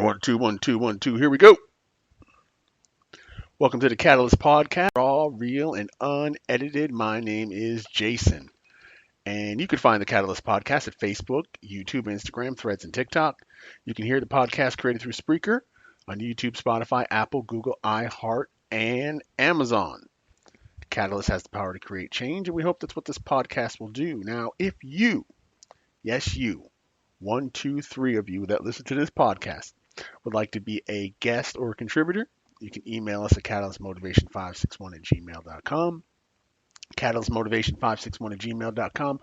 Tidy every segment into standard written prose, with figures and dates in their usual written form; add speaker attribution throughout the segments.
Speaker 1: 1, 2, 1, 2, 1, 2. Here we go. Welcome to the Catalyst Podcast, raw, real, and unedited. My name is Jason, and you can find the Catalyst Podcast at Facebook, YouTube, Instagram, Threads, and TikTok. You can hear the podcast created through Spreaker on YouTube, Spotify, Apple, Google, iHeart, and Amazon. Catalyst has the power to create change, and we hope that's what this podcast will do. Now, if you, yes, you, 1, 2, 3 of you that listen to this podcast would like to be a guest or a contributor, you can email us at catalystmotivation561@gmail.com. Catalystmotivation561@gmail.com.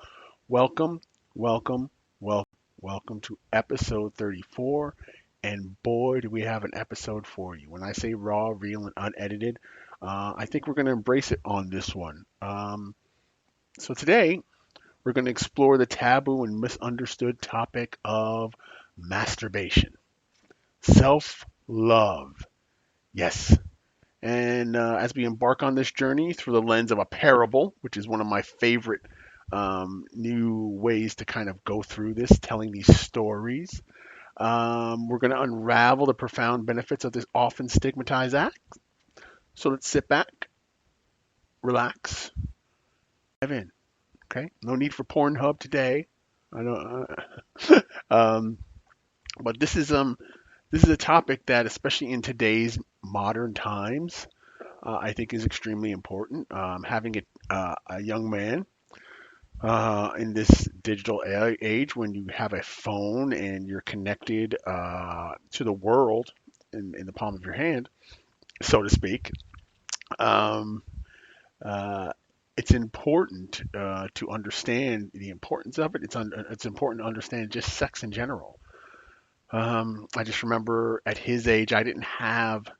Speaker 1: Welcome, welcome, welcome to episode 34. And boy, do we have an episode for you. When I say raw, real, and unedited, I think we're going to embrace it on this one. So today, we're going to explore the taboo and misunderstood topic of masturbation. Self-love. Yes. And as we embark on this journey through the lens of a parable, which is one of my favorite new ways to kind of go through this, telling these stories, we're going to unravel the profound benefits of this often stigmatized act. So let's sit back, relax, dive in. Okay, no need for Pornhub today. I know, but this is a topic that, especially in today's modern times, I think is extremely important. Having a young man in this digital age, when you have a phone and you're connected to the world in the palm of your hand, so to speak. It's important to understand the importance of it. It's important to understand just sex in general. I just remember at his age, I didn't have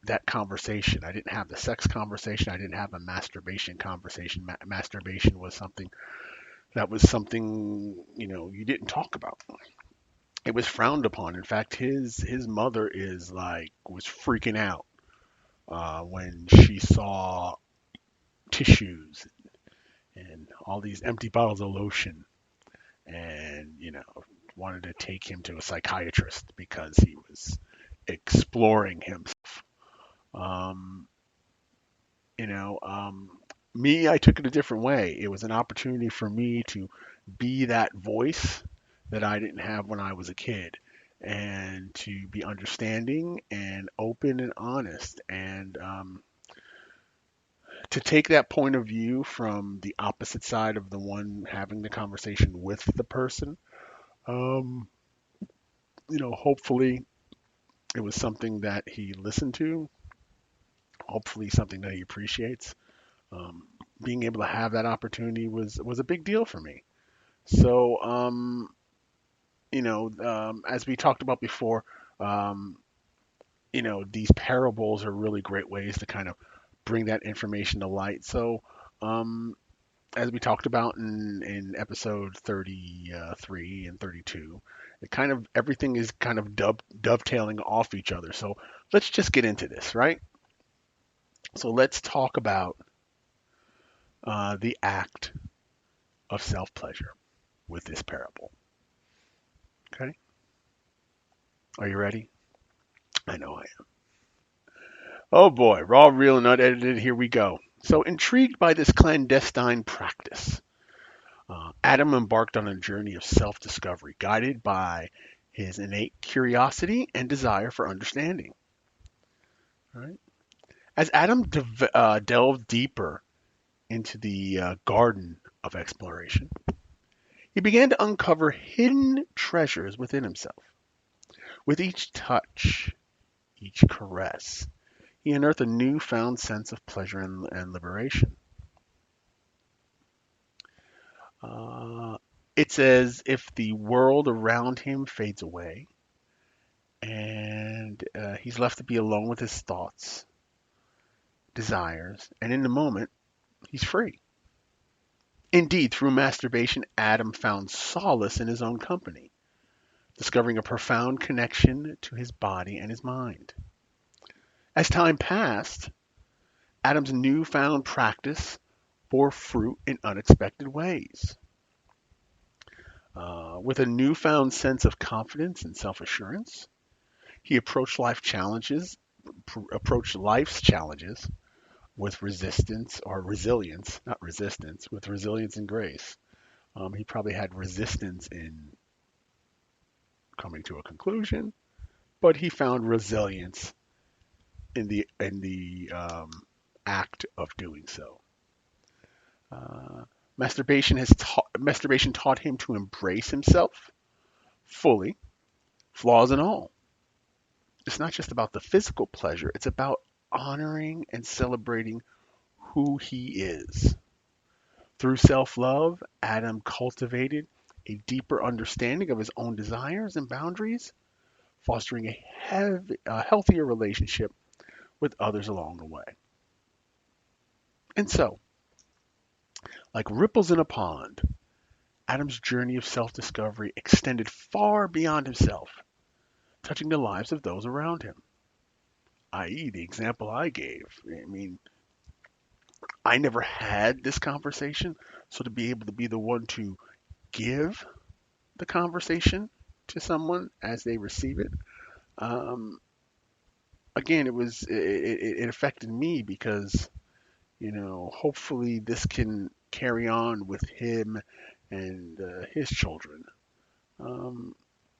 Speaker 1: that conversation. I didn't have the sex conversation. I didn't have a masturbation conversation. Masturbation was something you didn't talk about. It was frowned upon. In fact, his mother was freaking out when she saw tissues and all these empty bottles of lotion, and wanted to take him to a psychiatrist because he was exploring himself. Me, I took it a different way. It was an opportunity for me to be that voice that I didn't have when I was a kid, and to be understanding and open and honest, and to take that point of view from the opposite side of the one having the conversation with the person. Hopefully it was something that he listened to, hopefully something that he appreciates. Being able to have that opportunity was a big deal for me. So, as we talked about before, these parables are really great ways to kind of bring that information to light. So, as we talked about in episode 33 and 32, everything is kind of dovetailing off each other. So let's just get into this, right? So let's talk about the act of self-pleasure with this parable. Okay? Are you ready? I know I am. Oh boy, raw, real, and unedited, here we go. So intrigued by this clandestine practice, Adam embarked on a journey of self-discovery, guided by his innate curiosity and desire for understanding. All right? As Adam delved deeper into the garden of exploration, he began to uncover hidden treasures within himself. With each touch, each caress, he unearthed a newfound sense of pleasure and liberation. It's as if the world around him fades away, and he's left to be alone with his thoughts, desires, and in the moment, he's free. Indeed, through masturbation, Adam found solace in his own company, discovering a profound connection to his body and his mind. As time passed, Adam's newfound practice bore fruit in unexpected ways. With a newfound sense of confidence and self-assurance, He approached life's challenges with resistance or resilience, not resistance, with resilience and grace. He probably had resistance in coming to a conclusion, but he found resilience in the act of doing so. Uh, masturbation taught him to embrace himself fully, flaws and all. It's not just about the physical pleasure; it's about honoring and celebrating who he is. Through self-love, Adam cultivated a deeper understanding of his own desires and boundaries, fostering a healthier relationship with others along the way. And so, like ripples in a pond, Adam's journey of self-discovery extended far beyond himself, touching the lives of those around him, i.e., the example I gave. I mean, I never had this conversation, so to be able to be the one to give the conversation to someone as they receive it, um, again, it affected me because hopefully this can carry on with him and his children. Um,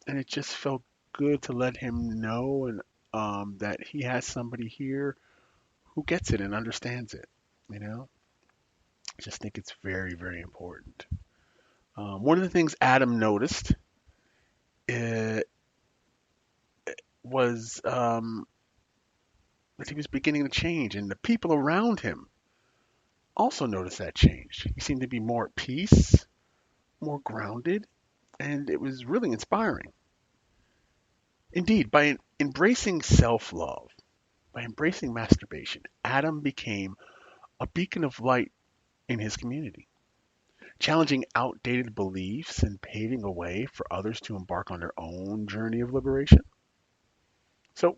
Speaker 1: and it just felt good to let him know and that he has somebody here who gets it and understands it. You know, I just think it's very, very important. One of the things Adam noticed uh, was that he was beginning to change, and the people around him also noticed that change. He seemed to be more at peace, more grounded, and it was really inspiring. Indeed, by embracing self love, by embracing masturbation, Adam became a beacon of light in his community, challenging outdated beliefs and paving a way for others to embark on their own journey of liberation. So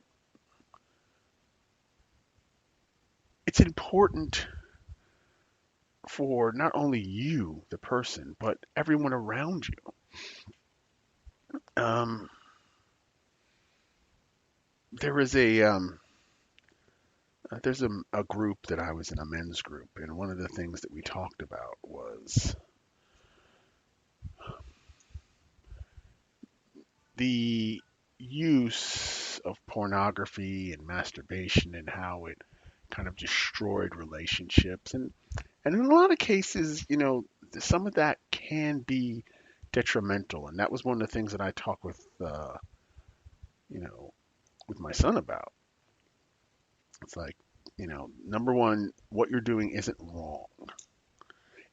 Speaker 1: it's important for not only you, the person, but everyone around you. Um, there is a group that I was in, a men's group, and one of the things that we talked about was the use of pornography and masturbation and how it kind of destroyed relationships. And in a lot of cases, some of that can be detrimental. And that was one of the things that I talked you know, with my son about. It's like, number one, what you're doing isn't wrong.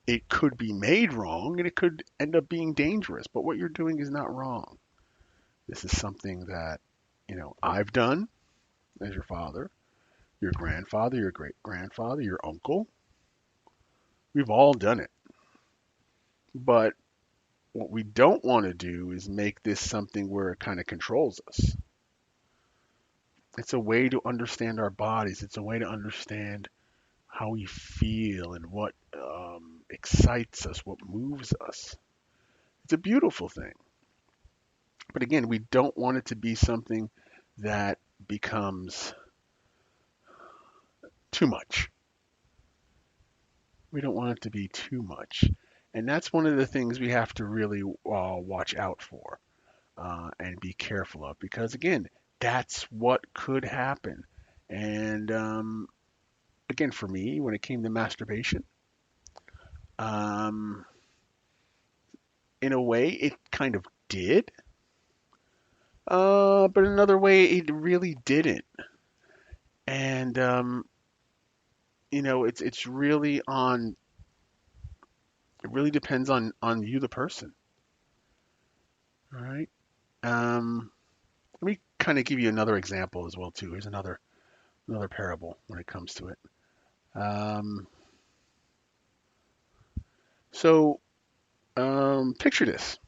Speaker 1: It could be made wrong and it could end up being dangerous, but what you're doing is not wrong. This is something that, I've done as your father, your grandfather, your great grandfather, your uncle. We've all done it. But what we don't want to do is make this something where it kind of controls us. It's a way to understand our bodies. It's a way to understand how we feel and what excites us, what moves us. It's a beautiful thing. But again, we don't want it to be something that becomes too much. We don't want it to be too much. And that's one of the things we have to really watch out for and be careful of because, again, that's what could happen. And again, for me, when it came to masturbation, um, in a way, it kind of did. But another way, it really didn't. And it's really on. It really depends on you, the person. All right. Let me kind of give you another example as well too. Here's another parable when it comes to it. Um, so picture this: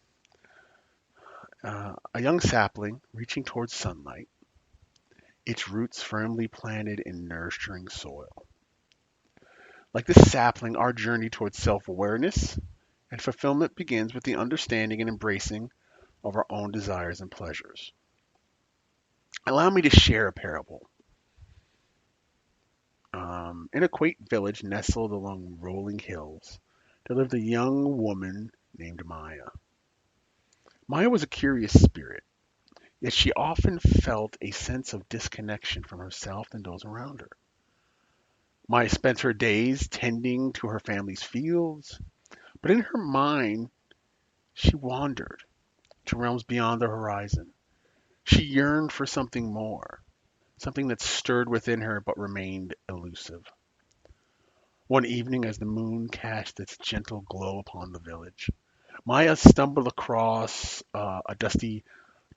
Speaker 1: a young sapling reaching towards sunlight, its roots firmly planted in nurturing soil. Like this sapling, our journey towards self-awareness and fulfillment begins with the understanding and embracing of our own desires and pleasures. Allow me to share a parable. In a quaint village nestled along rolling hills, there lived a young woman named Maya. Maya was a curious spirit, yet she often felt a sense of disconnection from herself and those around her. Maya spent her days tending to her family's fields, but in her mind, she wandered to realms beyond the horizon. She yearned for something more, something that stirred within her but remained elusive. One evening, as the moon cast its gentle glow upon the village, Maya stumbled across a dusty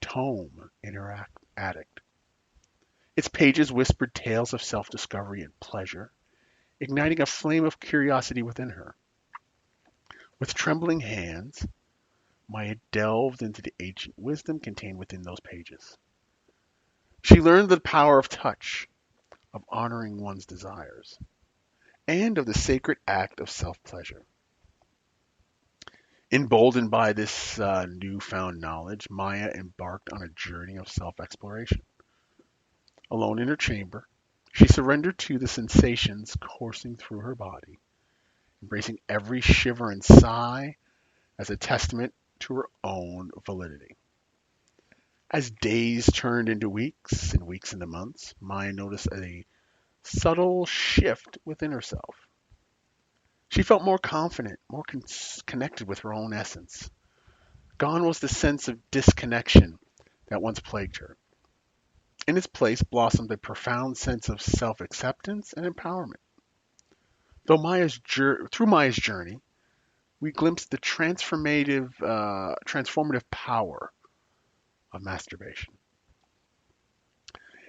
Speaker 1: tome in her attic. Its pages whispered tales of self discovery and pleasure, igniting a flame of curiosity within her. With trembling hands, Maya delved into the ancient wisdom contained within those pages. She learned the power of touch, of honoring one's desires, and of the sacred act of self pleasure. Emboldened by this newfound knowledge, Maya embarked on a journey of self exploration. Alone in her chamber, she surrendered to the sensations coursing through her body, embracing every shiver and sigh as a testament to her own validity. As days turned into weeks and weeks into months, Maya noticed a subtle shift within herself. She felt more confident, more connected with her own essence. Gone was the sense of disconnection that once plagued her. In its place blossomed a profound sense of self-acceptance and empowerment. Through Maya's journey, we glimpsed the transformative power of masturbation.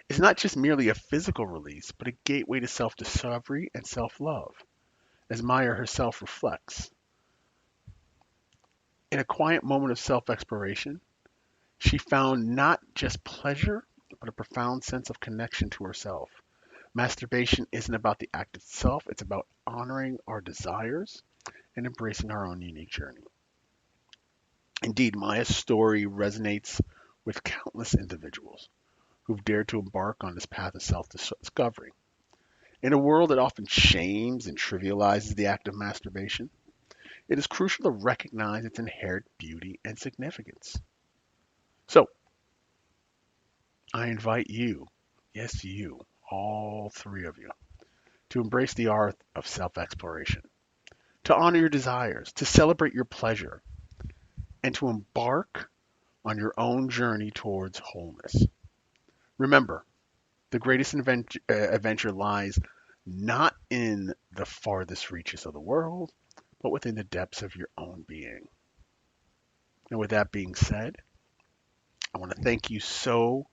Speaker 1: It's not just merely a physical release, but a gateway to self-discovery and self-love, as Maya herself reflects. In a quiet moment of self-exploration, she found not just pleasure, but a profound sense of connection to herself. Masturbation isn't about the act itself, it's about honoring our desires and embracing our own unique journey. Indeed, Maya's story resonates with countless individuals who've dared to embark on this path of self-discovery. In a world that often shames and trivializes the act of masturbation, it is crucial to recognize its inherent beauty and significance. So, I invite you, yes, you, all three of you, to embrace the art of self-exploration, to honor your desires, to celebrate your pleasure, and to embark on your own journey towards wholeness. Remember, the greatest adventure lies not in the farthest reaches of the world, but within the depths of your own being. And with that being said, I want to thank you so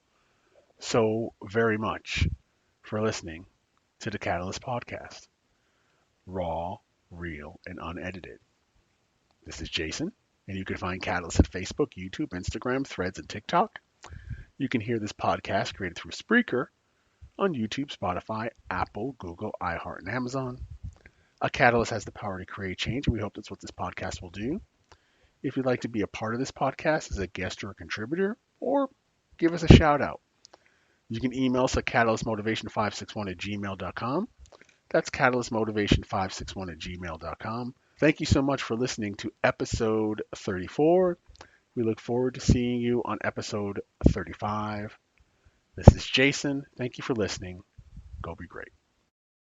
Speaker 1: very much for listening to the Catalyst Podcast. Raw, real, and unedited. This is Jason, and you can find Catalyst at Facebook, YouTube, Instagram, Threads, and TikTok. You can hear this podcast created through Spreaker on YouTube, Spotify, Apple, Google, iHeart, and Amazon. A catalyst has the power to create change, and we hope that's what this podcast will do. If you'd like to be a part of this podcast as a guest or a contributor, or give us a shout out, you can email us at catalystmotivation561@gmail.com. That's catalystmotivation561@gmail.com. Thank you so much for listening to episode 34. We look forward to seeing you on episode 35. This is Jason. Thank you for listening. Go be great.